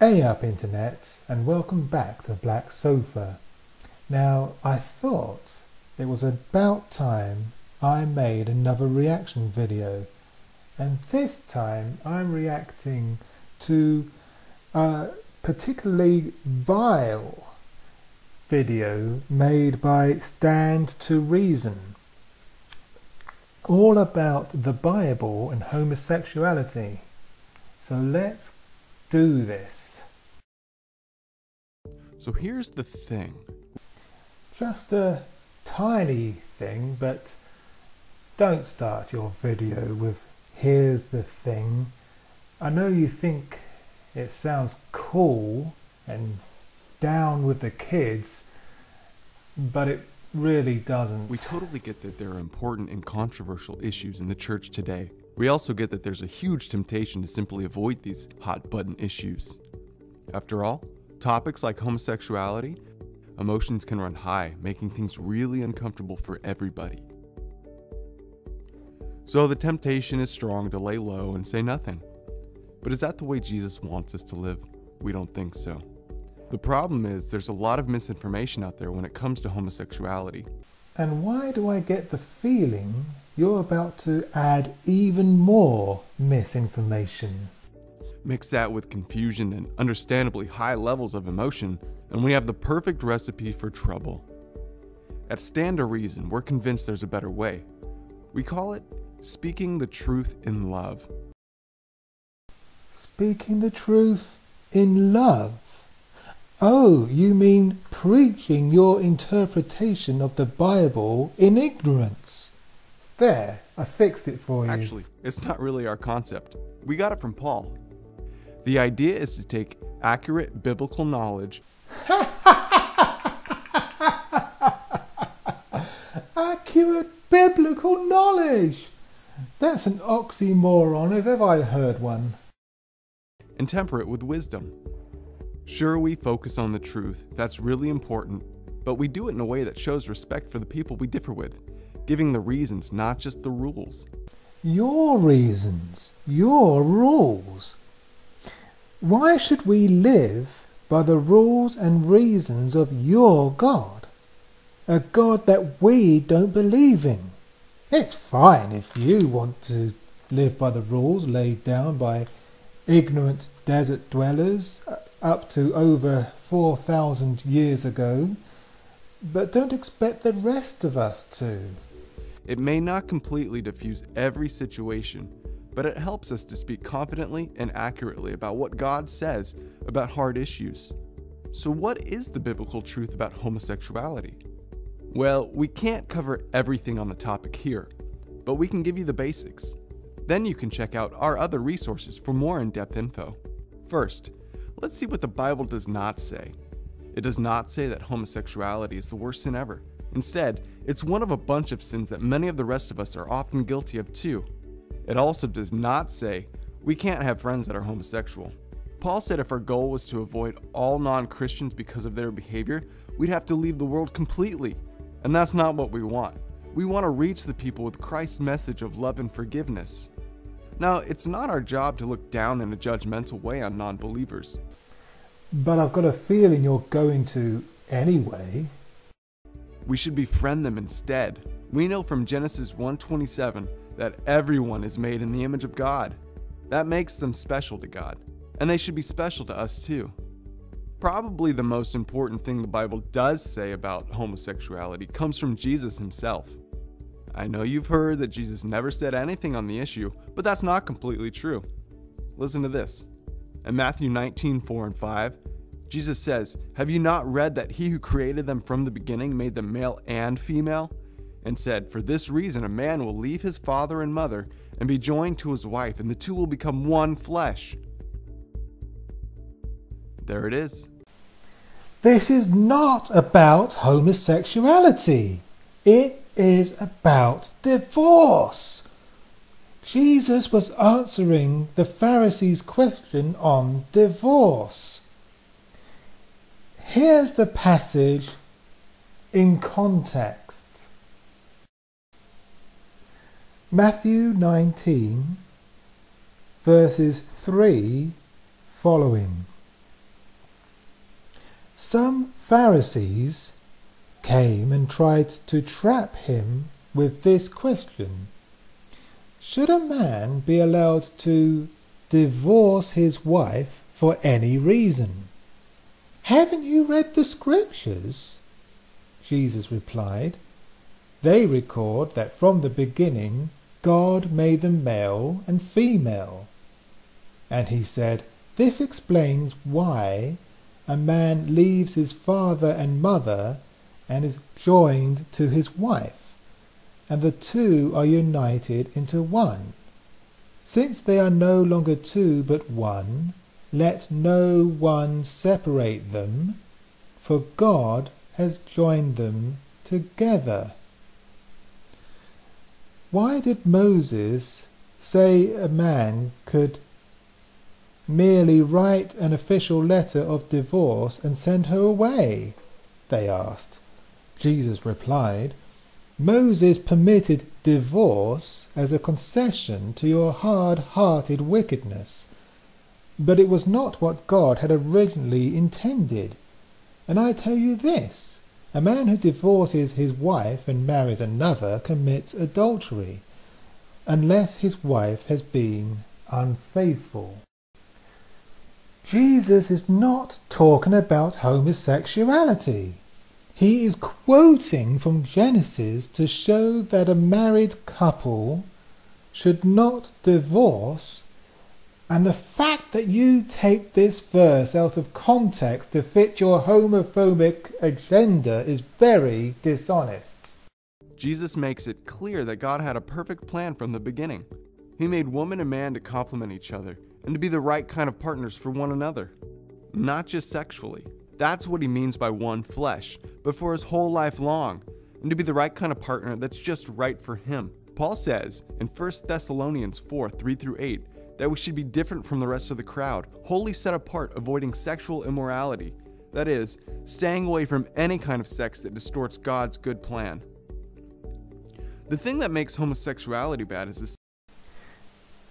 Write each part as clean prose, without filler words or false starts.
Hey up internet, and welcome back to Black Sofa. Now I thought it was about time I made another reaction video, and this time I'm reacting to a particularly vile video made by Stand to Reason, all about the Bible and homosexuality. So let's do this. So here's the thing. Just a tiny thing, but don't start your video with "here's the thing." I know you think it sounds cool and down with the kids, but it really doesn't. We totally get that there are important and controversial issues in the church today. We also get that there's a huge temptation to simply avoid these hot-button issues. After all, topics like homosexuality, emotions can run high, making things really uncomfortable for everybody. So the temptation is strong to lay low and say nothing. But is that the way Jesus wants us to live? We don't think so. The problem is there's a lot of misinformation out there when it comes to homosexuality. And why do I get the feeling you're about to add even more misinformation? Mix that with confusion and understandably high levels of emotion, and we have the perfect recipe for trouble. At Stand to Reason, we're convinced there's a better way. We call it speaking the truth in love. Speaking the truth in love? Oh, you mean preaching your interpretation of the Bible in ignorance? There, I fixed it for you. Actually, it's not really our concept. We got it from Paul. The idea is to take accurate biblical knowledge Accurate biblical knowledge! That's an oxymoron if ever I heard one. and temper it with wisdom. Sure, we focus on the truth, that's really important, but we do it in a way that shows respect for the people we differ with, giving the reasons, not just the rules. Your reasons, your rules. Why should we live by the rules and reasons of your God? A God that we don't believe in. It's fine if you want to live by the rules laid down by ignorant desert dwellers up to over 4,000 years ago, but don't expect the rest of us to. It may not completely diffuse every situation, but it helps us to speak confidently and accurately about what God says about hard issues. So what is the biblical truth about homosexuality? Well, we can't cover everything on the topic here, but we can give you the basics. Then you can check out our other resources for more in-depth info. First, let's see what the Bible does not say. It does not say that homosexuality is the worst sin ever. Instead, it's one of a bunch of sins that many of the rest of us are often guilty of too. It also does not say we can't have friends that are homosexual. Paul said if our goal was to avoid all non-Christians because of their behavior, we'd have to leave the world completely. And that's not what we want. We want to reach the people with Christ's message of love and forgiveness. Now, it's not our job to look down in a judgmental way on non-believers. But I've got a feeling you're going to anyway. We should befriend them instead. We know from Genesis 1:27 that everyone is made in the image of God. That makes them special to God, and they should be special to us too. Probably the most important thing the Bible does say about homosexuality comes from Jesus himself. I know you've heard that Jesus never said anything on the issue, but that's not completely true. Listen to this. In Matthew 19:4 and 5, Jesus says, "Have you not read that he who created them from the beginning made them male and female? And said, for this reason a man will leave his father and mother and be joined to his wife, and the two will become one flesh." There it is. This is not about homosexuality. It is about divorce. Jesus was answering the Pharisees' question on divorce. Here's the passage in context. Matthew 19, verses 3 following. Some Pharisees came and tried to trap him with this question: should a man be allowed to divorce his wife for any reason? Haven't you read the scriptures? Jesus replied, they record that from the beginning God made them male and female. And he said, this explains why a man leaves his father and mother and is joined to his wife, and the two are united into one. Since they are no longer two but one, let no one separate them, for God has joined them together. Why did Moses say a man could merely write an official letter of divorce and send her away? They asked. Jesus replied, Moses permitted divorce as a concession to your hard-hearted wickedness, but it was not what God had originally intended. And I tell you this, a man who divorces his wife and marries another commits adultery, unless his wife has been unfaithful. Jesus is not talking about homosexuality. He is quoting from Genesis to show that a married couple should not divorce, and the fact that you take this verse out of context to fit your homophobic agenda is very dishonest. Jesus makes it clear that God had a perfect plan from the beginning. He made woman and man to complement each other and to be the right kind of partners for one another, not just sexually. That's what he means by one flesh, but for his whole life long, and to be the right kind of partner that's just right for him. Paul says in 1 Thessalonians 4:3-8 that we should be different from the rest of the crowd, wholly set apart, avoiding sexual immorality. That is, staying away from any kind of sex that distorts God's good plan. The thing that makes homosexuality bad is this.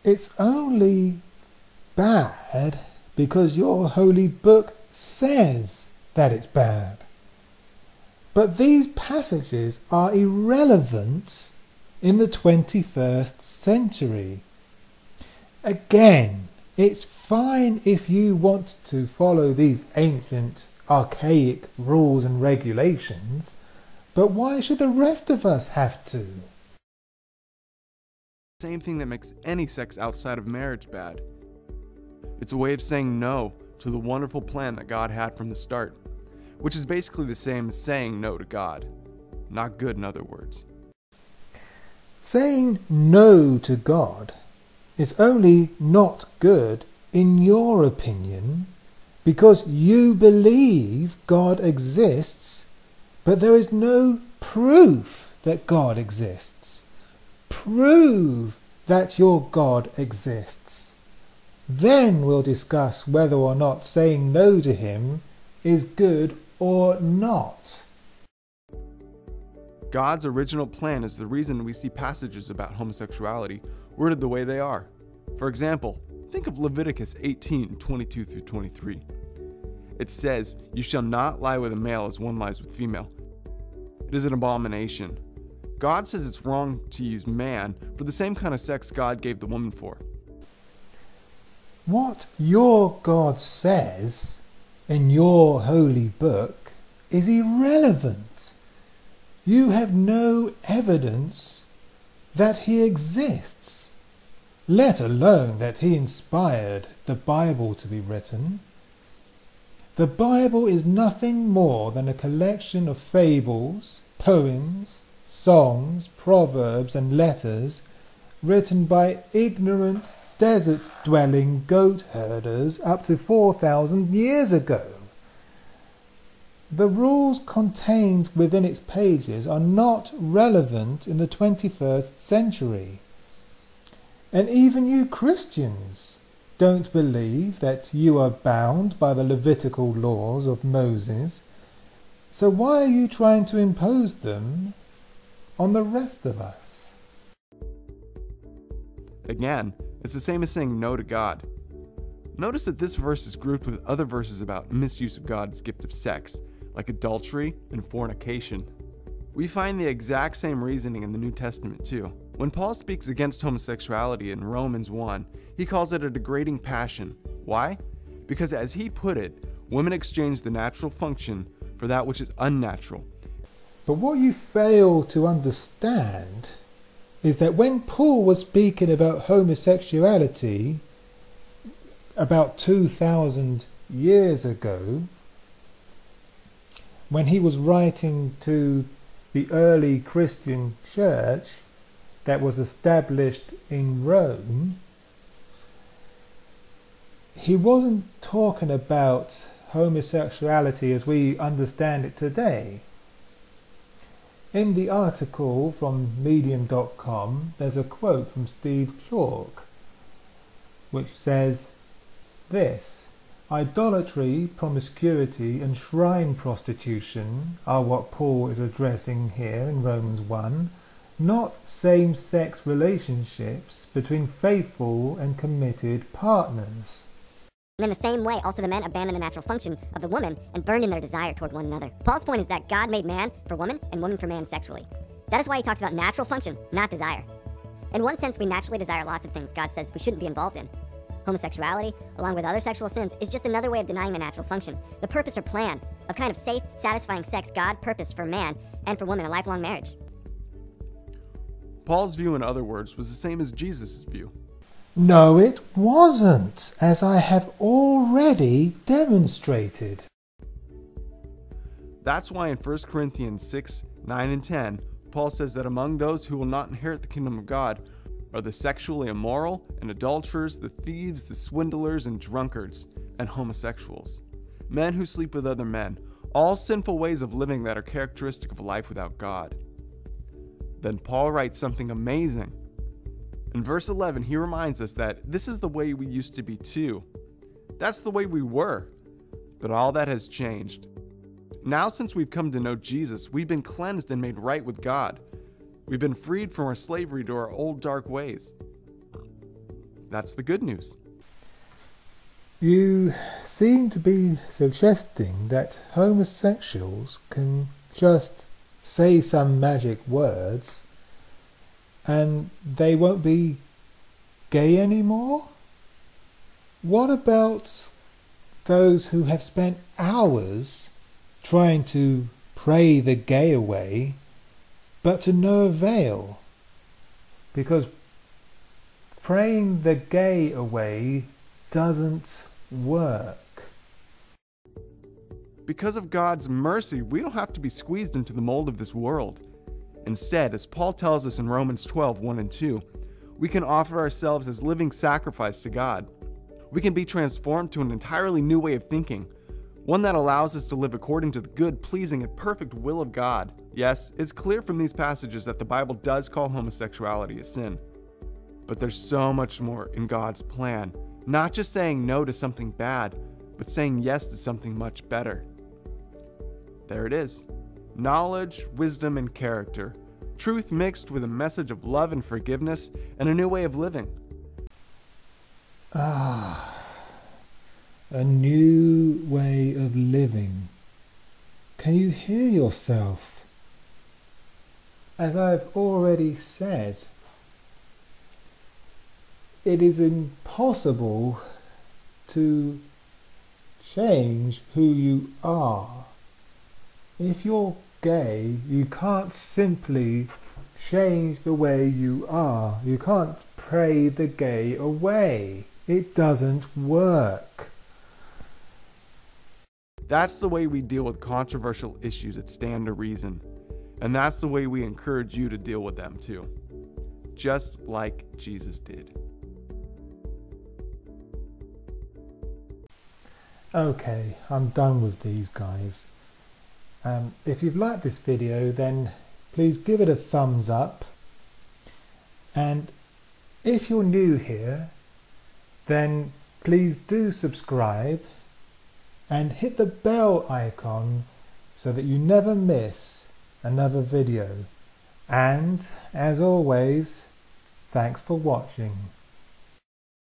It's only bad because your holy book says that it's bad. But these passages are irrelevant in the 21st century. Again, it's fine if you want to follow these ancient, archaic rules and regulations, but why should the rest of us have to? Same thing that makes any sex outside of marriage bad. It's a way of saying no to the wonderful plan that God had from the start, which is basically the same as saying no to God. Not good, in other words. Saying no to God is only not good in your opinion because you believe God exists, but there is no proof that God exists. Prove that your God exists. Then we'll discuss whether or not saying no to him is good or not. God's original plan is the reason we see passages about homosexuality worded the way they are. For example, think of Leviticus 18:22-23. It says, "You shall not lie with a male as one lies with female. It is an abomination." God says it's wrong to use man for the same kind of sex God gave the woman for. What your God says in your holy book is irrelevant. You have no evidence that he exists, let alone that he inspired the Bible to be written. The Bible is nothing more than a collection of fables, poems, songs, proverbs, and letters written by ignorant, desert-dwelling goat herders up to 4,000 years ago. The rules contained within its pages are not relevant in the 21st century. And even you Christians don't believe that you are bound by the Levitical laws of Moses. So why are you trying to impose them on the rest of us? Again, it's the same as saying no to God. Notice that this verse is grouped with other verses about misuse of God's gift of sex, like adultery and fornication. We find the exact same reasoning in the New Testament too. When Paul speaks against homosexuality in Romans 1, he calls it a degrading passion. Why? Because as he put it, women exchange the natural function for that which is unnatural. But what you fail to understand is that when Paul was speaking about homosexuality about 2,000 years ago, when he was writing to the early Christian church that was established in Rome, he wasn't talking about homosexuality as we understand it today. In the article from medium.com, there's a quote from Steve Chalk, which says this: "Idolatry, promiscuity and shrine prostitution are what Paul is addressing here in Romans 1, not same-sex relationships between faithful and committed partners." And in the same way, also the men abandon the natural function of the woman and burn in their desire toward one another. Paul's point is that God made man for woman and woman for man sexually. That is why he talks about natural function, not desire. In one sense, we naturally desire lots of things God says we shouldn't be involved in. Homosexuality, along with other sexual sins, is just another way of denying the natural function, the purpose or plan of kind of safe, satisfying sex God purposed for man and for woman, a lifelong marriage. Paul's view, in other words, was the same as Jesus' view. No, it wasn't, as I have already demonstrated. That's why in 1 Corinthians 6, 9 and 10, Paul says that among those who will not inherit the kingdom of God are the sexually immoral and adulterers, the thieves, the swindlers and drunkards, and homosexuals. Men who sleep with other men, all sinful ways of living that are characteristic of a life without God. Then Paul writes something amazing. In verse 11, he reminds us that this is the way we used to be too. That's the way we were. But all that has changed. Now, since we've come to know Jesus, we've been cleansed and made right with God. We've been freed from our slavery to our old dark ways. That's the good news. You seem to be suggesting that homosexuals can just say some magic words and they won't be gay anymore? What about those who have spent hours trying to pray the gay away, but to no avail? Because praying the gay away doesn't work. Because of God's mercy, we don't have to be squeezed into the mold of this world. Instead, as Paul tells us in Romans 12, 1 and 2, we can offer ourselves as living sacrifice to God. We can be transformed to an entirely new way of thinking, one that allows us to live according to the good, pleasing, and perfect will of God. Yes, it's clear from these passages that the Bible does call homosexuality a sin. But there's so much more in God's plan, not just saying no to something bad, but saying yes to something much better. There it is. Knowledge, wisdom, and character. Truth mixed with a message of love and forgiveness and a new way of living. A new way of living. Can you hear yourself? As I've already said, it is impossible to change who you are. If you're gay, you can't simply change the way you are. You can't pray the gay away. It doesn't work. That's the way we deal with controversial issues that stand to reason. And that's the way we encourage you to deal with them too. Just like Jesus did. Okay, I'm done with these guys. If you've liked this video, then please give it a thumbs up. And if you're new here, then please do subscribe and hit the bell icon so that you never miss another video. And as always, thanks for watching.